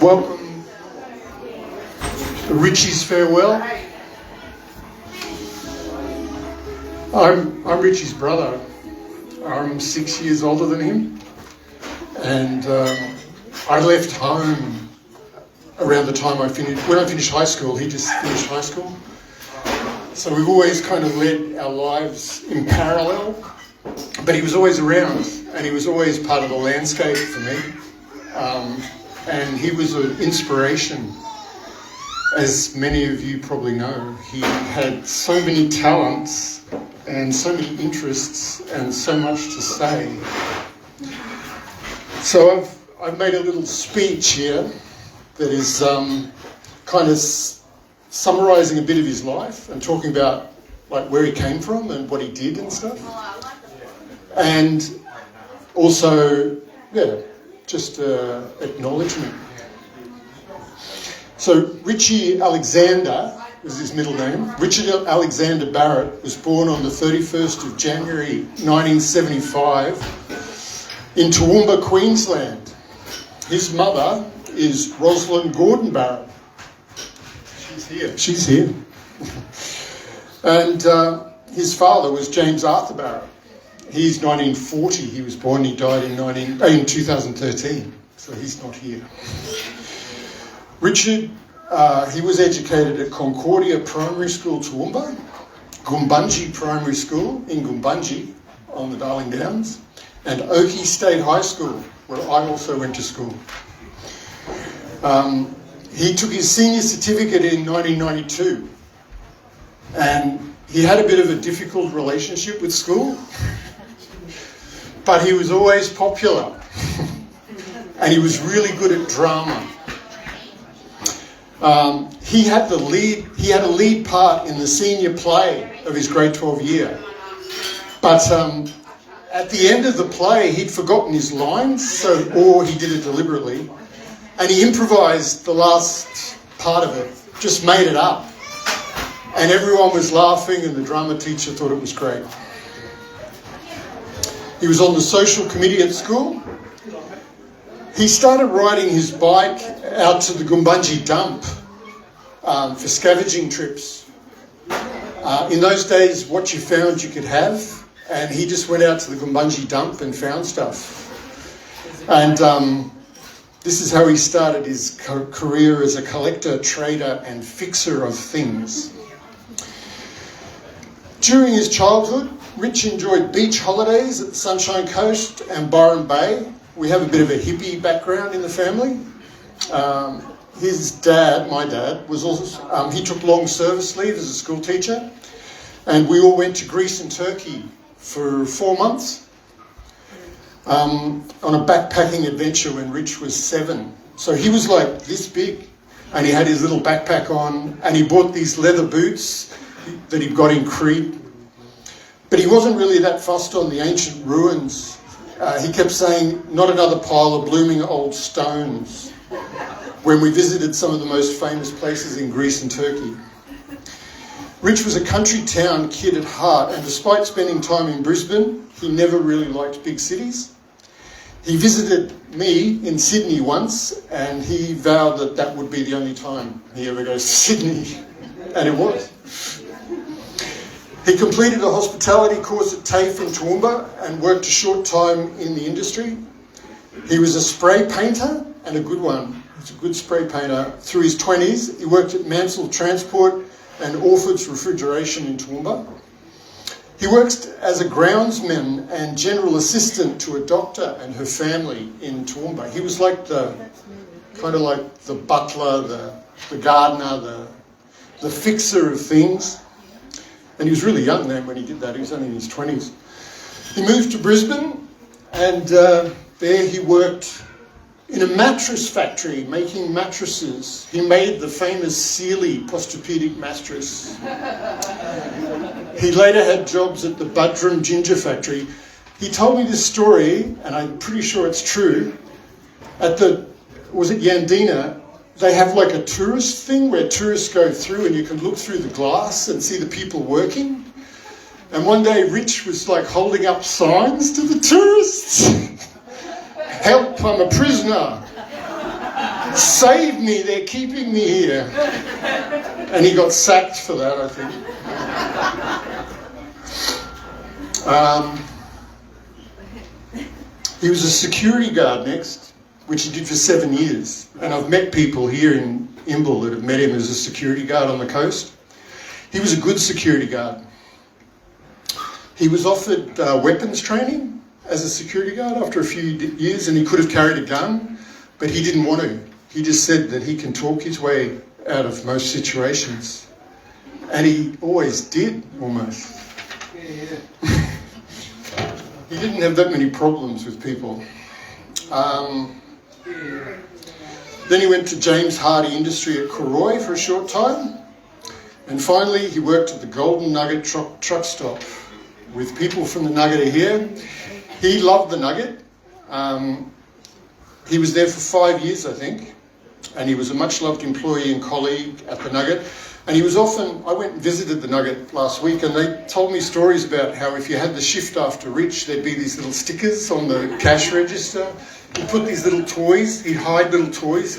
Welcome, Richie's farewell. I'm Richie's brother. I'm 6 years older than him, and I left home around the time when I finished high school. He just finished high school, so we've always kind of led our lives in parallel. But he was always around, and he was always part of the landscape for me. And he was an inspiration, as many of you probably know. He had so many talents and so many interests and so much to say. So I've made a little speech here that is kind of summarising a bit of his life and talking about like where he came from and what he did and stuff. And also, just acknowledgement. So Richie Alexander was his middle name. Richard Alexander Barrett was born on the 31st of January 1975 in Toowoomba, Queensland. His mother is Roslyn Barrett. She's here. And his father was James Barrett. He's 1940. He was born. He died in 2013. So he's not here. Richard, he was educated at Concordia Primary School, Toowoomba, Goombungee Primary School in Goombungee on the Darling Downs, and Oakey State High School, where I also went to school. He took his senior certificate in 1992, and he had a bit of a difficult relationship with school. But he was always popular, and he was really good at drama. He had a lead part in the senior play of his grade 12 year. But at the end of the play, he'd forgotten his lines, or he did it deliberately, and he improvised the last part of it, just made it up. And everyone was laughing, and the drama teacher thought it was great. He was on the social committee at school. He started riding his bike out to the Goombungee dump for scavenging trips. In those days, what you found you could have, and he just went out to the Goombungee dump and found stuff. And this is how he started his career as a collector, trader, and fixer of things. During his childhood, Rich enjoyed beach holidays at the Sunshine Coast and Byron Bay. We have a bit of a hippie background in the family. His dad, my dad, was also, he took long service leave as a school teacher, and we all went to Greece and Turkey for 4 months on a backpacking adventure when Rich was 7. So he was like this big, and he had his little backpack on, and he bought these leather boots that he got in Crete. But he wasn't really that fussed on the ancient ruins. He kept saying, not another pile of blooming old stones, when we visited some of the most famous places in Greece and Turkey. Rich was a country town kid at heart, and despite spending time in Brisbane, he never really liked big cities. He visited me in Sydney once, and he vowed that that would be the only time he ever goes to Sydney, and it was. He completed a hospitality course at TAFE in Toowoomba and worked a short time in the industry. He was a spray painter, and a good one. He was a good spray painter. Through his 20s, he worked at Mansell Transport and Orford's Refrigeration in Toowoomba. He worked as a groundsman and general assistant to a doctor and her family in Toowoomba. He was like the butler, the gardener, the fixer of things. And he was really young then when he did that. He was only in his 20s. He moved to Brisbane, and there he worked in a mattress factory making mattresses. He made the famous Sealy Posturepedic mattress. He later had jobs at the Buttram Ginger Factory. He told me this story, and I'm pretty sure it's true. Was it Yandina? They have like a tourist thing where tourists go through and you can look through the glass and see the people working. And one day Rich was like holding up signs to the tourists. Help, I'm a prisoner. Save me, they're keeping me here. And he got sacked for that, I think. He was a security guard next, which he did for 7 years. And I've met people here in Imbil that have met him as a security guard on the coast. He was a good security guard. He was offered weapons training as a security guard after a few years, and he could have carried a gun, but he didn't want to. He just said that he can talk his way out of most situations. And he always did, almost. He didn't have that many problems with people. Then he went to James Hardy Industry at Koroi for a short time. And finally, he worked at the Golden Nugget Truckstop with people from the Nugget are here. He loved the Nugget. He was there for 5 years, I think. And he was a much-loved employee and colleague at the Nugget. And he was often, I went and visited the Nugget last week, and they told me stories about how if you had the shift after Rich, there'd be these little stickers on the cash register. He'd put these little toys, he'd hide little toys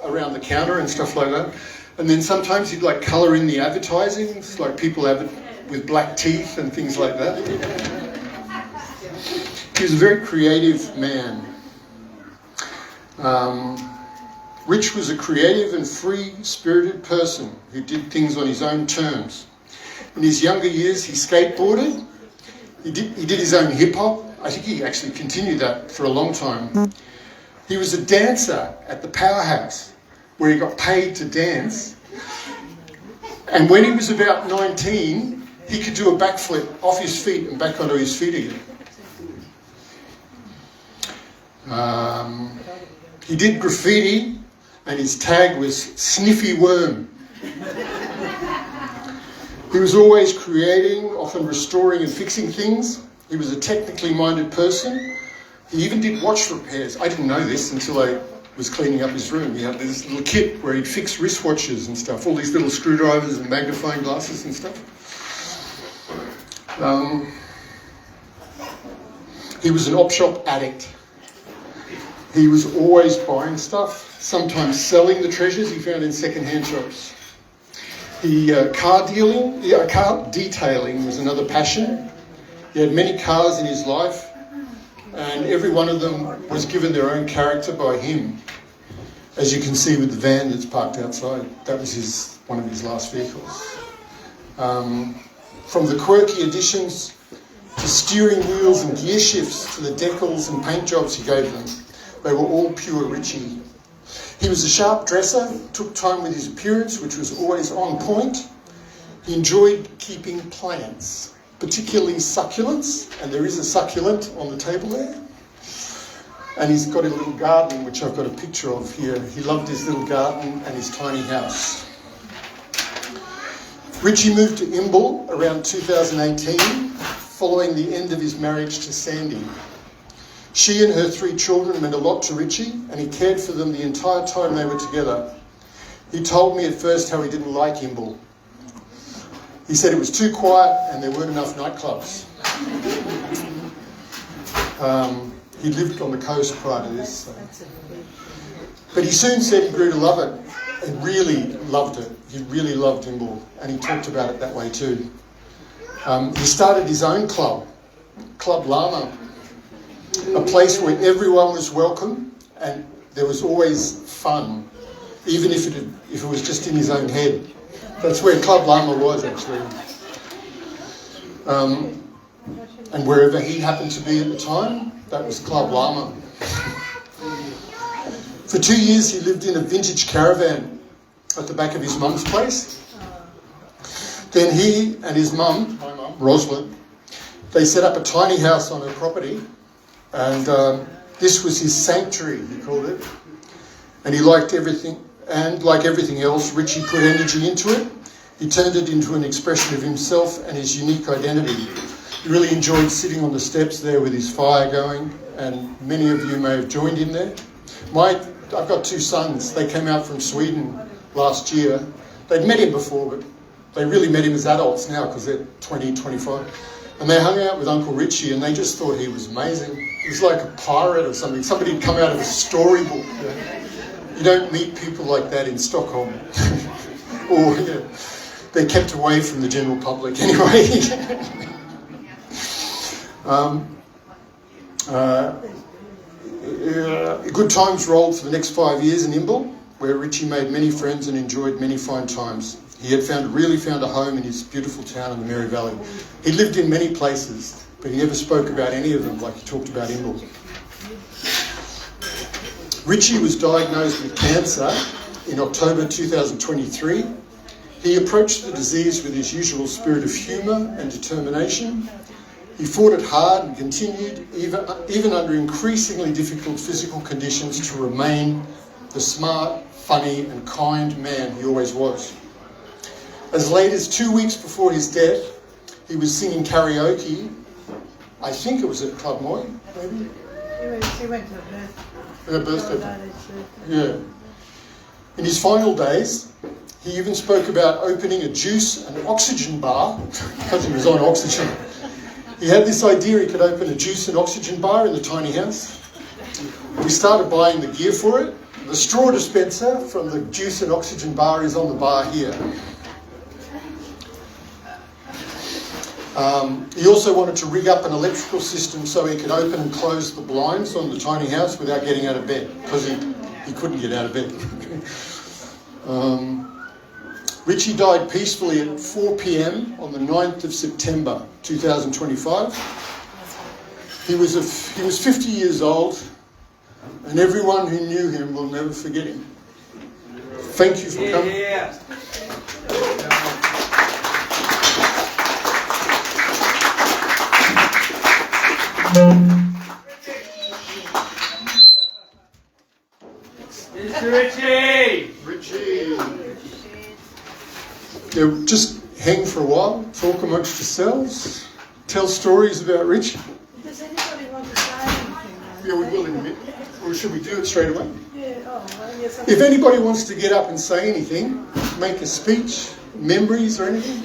around the counter and stuff like that. And then sometimes he'd like colour in the advertising, like people with black teeth and things like that. He was a very creative man. Rich was a creative and free-spirited person who did things on his own terms. In his younger years, he skateboarded. He did his own hip-hop. I think he actually continued that for a long time. He was a dancer at the Powerhouse, where he got paid to dance. And when he was about 19, he could do a backflip off his feet and back onto his feet again. He did graffiti, and his tag was Sniffy Worm. He was always creating, often restoring and fixing things. He was a technically minded person. He even did watch repairs. I didn't know this until I was cleaning up his room. He had this little kit where he'd fix wristwatches and stuff, all these little screwdrivers and magnifying glasses and stuff. He was an op shop addict. He was always buying stuff, sometimes selling the treasures he found in second-hand shops. Car detailing was another passion. He had many cars in his life, and every one of them was given their own character by him. As you can see with the van that's parked outside, that was one of his last vehicles. From the quirky additions to steering wheels and gear shifts to the decals and paint jobs he gave them, they were all pure Richie. He was a sharp dresser, took time with his appearance, which was always on point. He enjoyed keeping plants, particularly succulents, and there is a succulent on the table there. And he's got a little garden, which I've got a picture of here. He loved his little garden and his tiny house. Richie moved to Imbil around 2018, following the end of his marriage to Sandy. She and her 3 children meant a lot to Richie, and he cared for them the entire time they were together. He told me at first how he didn't like Imbil. He said it was too quiet and there weren't enough nightclubs. He lived on the coast prior to this. So. But he soon said he grew to love it, and really loved it. He really loved Imbil, and he talked about it that way too. He started his own club, Club Llama, a place where everyone was welcome and there was always fun, even if it was just in his own head. That's where Club Llama was, actually. And wherever he happened to be at the time, that was Club Llama. For 2 years, he lived in a vintage caravan at the back of his mum's place. Then he and his mum, my mum, Roslyn, they set up a tiny house on her property. And this was his sanctuary, he called it. And he liked everything. And like everything else, Richie put energy into it. He turned it into an expression of himself and his unique identity. He really enjoyed sitting on the steps there with his fire going, and many of you may have joined him there. I've got 2 sons. They came out from Sweden last year. They'd met him before, but they really met him as adults now because they're 20, 25. And they hung out with Uncle Richie, and they just thought he was amazing. He was like a pirate or something. Somebody had come out of a storybook. You don't meet people like that in Stockholm. Or they're kept away from the general public anyway. Good times rolled for the next 5 years in Imbil, where Richie made many friends and enjoyed many fine times. He had really found a home in his beautiful town in the Mary Valley. He lived in many places, but he never spoke about any of them like he talked about Imbil. Richie was diagnosed with cancer in October 2023. He approached the disease with his usual spirit of humour and determination. He fought it hard and continued, even under increasingly difficult physical conditions, to remain the smart, funny and kind man he always was. As late as 2 weeks before his death, he was singing karaoke. I think it was at Club Moy, maybe? She went to Her birthday. Yeah. In his final days, he even spoke about opening a juice and oxygen bar, because he was on oxygen. He had this idea he could open a juice and oxygen bar in the tiny house. We started buying the gear for it. The straw dispenser from the juice and oxygen bar is on the bar here. He also wanted to rig up an electrical system so he could open and close the blinds on the tiny house without getting out of bed, because he couldn't get out of bed. Richie died peacefully at 4 p.m. on the 9th of September 2025. He was 50 years old, and everyone who knew him will never forget him. Thank you for coming. Yeah. Mr. Richie! Richie! Yeah, just hang for a while, talk amongst yourselves, tell stories about Richie. Does anybody want to say anything? Yeah, we will in a minute. Or should we do it straight away? Yeah, well, yes. If anybody wants to get up and say anything, make a speech, memories or anything.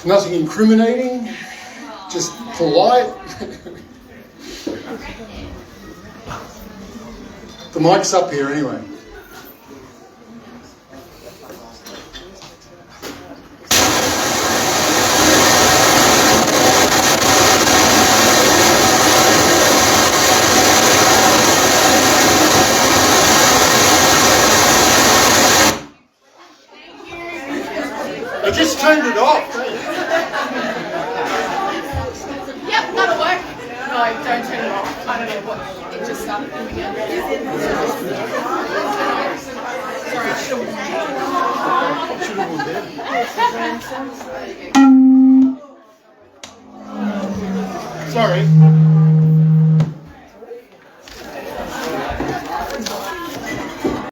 Nothing incriminating, just polite. The mic's up here anyway. I just turned it off. Yep, that'll work. No, don't turn it off. I don't know what. It just started doing it. Sorry, I should have worn Sorry.